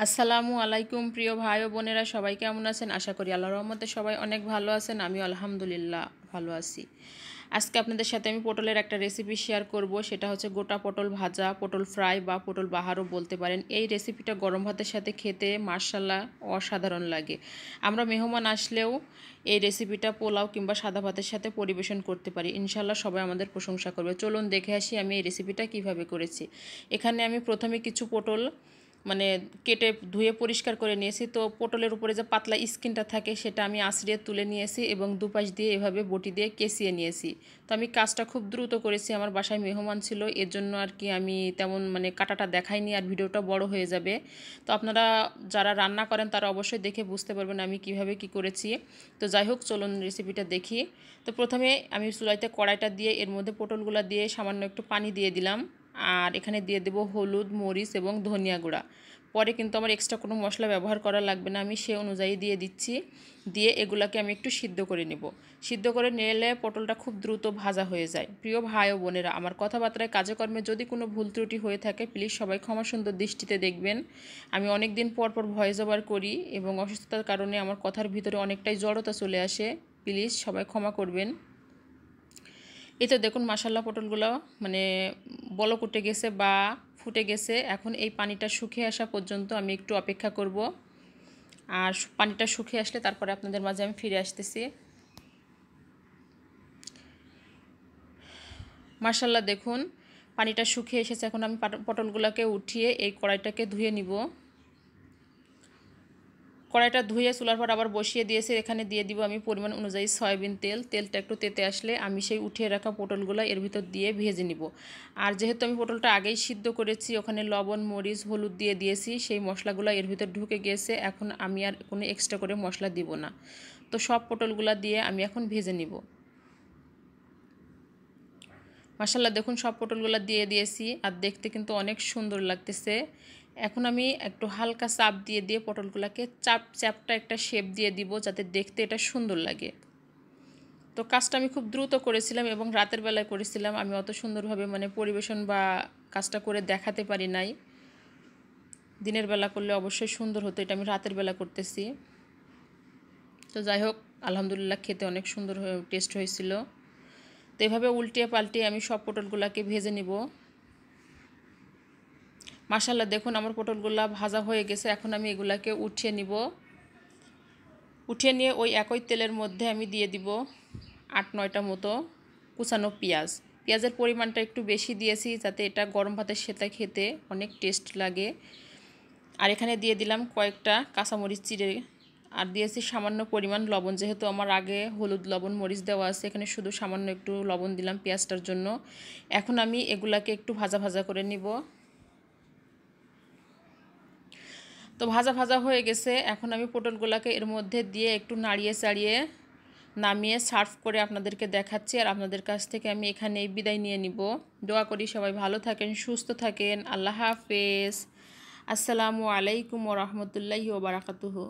আসসালামু আলাইকুম প্রিয় ভাই ও বোনেরা, সবাই কেমন আছেন? আশা করি আল্লাহর রহমতে সবাই অনেক ভালো আছেন। আমি আলহামদুলিল্লাহ ভালো আছি। আজকে আপনাদের সাথে আমি পটলের একটা রেসিপি শেয়ার করব। সেটা হচ্ছে গোটা পটল ভাজা, পটল ফ্রাই বা পটল বাহারও বলতে পারেন। এই রেসিপিটা গরম ভাতের সাথে খেতে মাশাআল্লাহ অসাধারণ লাগে। আমরা মেহমান আসলেও এই রেসিপিটা পোলাও কিংবা সাদা ভাতের সাথে পরিবেশন করতে পারি। ইনশাআল্লাহ সবাই আমাদের প্রশংসা করবে। চলুন দেখে আসি আমি এই রেসিপিটা কিভাবে করেছি। এখানে আমি প্রথমে কিছু পটল কেটে ধুয়ে পরিষ্কার করে নিয়েছি। তো পটলের উপরে যে পাতলা স্কিনটা থাকে সেটা আমি আঁচড়িয়ে তুলে নিয়েছি এবং দুপাশ দিয়ে এভাবে বটি দিয়ে কেচিয়ে নিয়েছি। তো আমি কাজটা খুব দ্রুত করেছি, আমার বাসায় মেহমান ছিল, এর জন্য আর কি আমি তেমন কাটাটা দেখাইনি, আর ভিডিওটা বড় হয়ে যাবে। তো আপনারা যারা রান্না করেন তারা অবশ্যই দেখে বুঝতে পারবেন আমি কিভাবে কি করেছি। তো যাই হোক, চলুন রেসিপিটা দেখি। তো প্রথমে আমি চুলাইতে কড়াইটা দিয়ে এর মধ্যে পটলগুলো দিয়ে সামান্য একটু পানি দিয়ে দিলাম, আর এখানে দিয়ে দেব হলুদ, মরিচ এবং ধনিয়া গুঁড়া। পরে কিন্তু আমার এক্সট্রা কোনো মশলা ব্যবহার করা লাগবে না, আমি সে অনুযায়ী দিয়ে দিচ্ছি। দিয়ে এগুলাকে আমি একটু সিদ্ধ করে নেব। সিদ্ধ করে নিলে পটলটা খুব দ্রুত ভাজা হয়ে যায়। প্রিয় ভাই ও বোনেরা, আমার কথাবার্তায় কাজে কর্মে যদি কোনো ভুল ত্রুটি হয়ে থাকে প্লিজ সবাই ক্ষমা সুন্দর দৃষ্টিতে দেখবেন। আমি অনেক দিন পর পর ভয়েস ওভার করি এবং অসুস্থতার কারণে আমার কথার ভিতরে অনেকটাই জড়তা চলে আসে, প্লিজ সবাই ক্ষমা করবেন। এই তো দেখুন মাশাআল্লাহ পটলগুলো বলক উঠে গেছে বা ফুটে গেছে। এখন এই পানিটা শুকিয়ে আসা পর্যন্ত আমি একটু অপেক্ষা করব, আর পানিটা শুকিয়ে আসলে তারপরে আপনাদের মাঝে আমি ফিরে আসতেছি। মাশাআল্লাহ দেখুন পানিটা শুকিয়ে এসেছে। এখন আমি পটলগুলোকে উঠিয়ে এই কড়াইটাকে ধুয়ে নিব। কড়াইটা ধুয়ে চুলার পর আবার বসিয়ে দিয়েছি। এখানে দিয়ে দিব আমি পরিমাণ অনুযায়ী সয়াবিন তেল। তেলটা একটু তেতে আসলে আমি সেই উঠিয়ে রাখা পটলগুলো এর ভিতর দিয়ে ভেজে নিব। আর যেহেতু আমি পটলটা আগেই সিদ্ধ করেছি, ওখানে লবণ, মরিচ, হলুদ দিয়ে দিয়েছি, সেই মশলাগুলো এর ভিতর ঢুকে গিয়েছে। এখন আমি আর কোনো এক্সট্রা করে মশলা দিব না। তো সব পটলগুলো দিয়ে আমি এখন ভেজে নিব। মাশাআল্লাহ দেখুন সব পটলগুলো দিয়ে দিয়েছি, আর দেখতে কিন্তু অনেক সুন্দর লাগতেছে। এখন আমি একটু হালকা চাপ দিয়ে দিয়ে পটলগুলোকে চ্যাপটা একটা শেপ দিয়ে দিব, যাতে দেখতে এটা সুন্দর লাগে। তো কাজটা আমি খুব দ্রুত করেছিলাম এবং রাতের বেলায় করেছিলাম। আমি অত সুন্দরভাবে পরিবেশন বা কাজটা করে দেখাতে পারি নাই। দিনের বেলা করলে অবশ্যই সুন্দর হতো, এটা আমি রাতের বেলা করতেছি। তো যাই হোক, আলহামদুলিল্লাহ খেতে অনেক সুন্দর টেস্ট হয়েছিল। তো এভাবে উল্টিয়ে পাল্টিয়ে আমি সব পটলগুলোকে ভেজে নিব। মাশাআল্লাহ দেখুন আমার পটলগুলো ভাজা হয়ে গেছে। এখন আমি এগুলাকে উঠিয়ে নিব। উঠিয়ে নিয়ে ওই একই তেলের মধ্যে আমি দিয়ে দিব 8-9টা মতো কুচানো পেঁয়াজ। পেঁয়াজের পরিমাণটা একটু বেশি দিয়েছি যাতে এটা গরম ভাতের সাথে খেতে অনেক টেস্ট লাগে। আর এখানে দিয়ে দিলাম কয়েকটা কাঁচামরিচ চিড়ে, আর দিয়েছি সামান্য পরিমাণ লবণ। যেহেতু আমার আগে হলুদ, লবণ, মরিচ দেওয়া আছে, এখানে শুধু সামান্য একটু লবণ দিলাম পেঁয়াজটার জন্য। এখন আমি এগুলাকে একটু ভাজা ভাজা করে নিব। তো ভাজা ভাজা হয়ে গেছে। এখন আমি পটলগুলোকে এর মধ্যে দিয়ে একটু নাড়িয়ে চাড়িয়ে নামিয়ে সার্ভ করে আপনাদেরকে দেখাচ্ছি, আর আপনাদের কাছ থেকে আমি এখানেই বিদায় নিয়ে নিব। দোয়া করি সবাই ভালো থাকেন, সুস্থ থাকেন। আল্লাহ হাফেজ। আসসালামু আলাইকুম ওয়া রাহমাতুল্লাহি ওয়া বারাকাতুহু।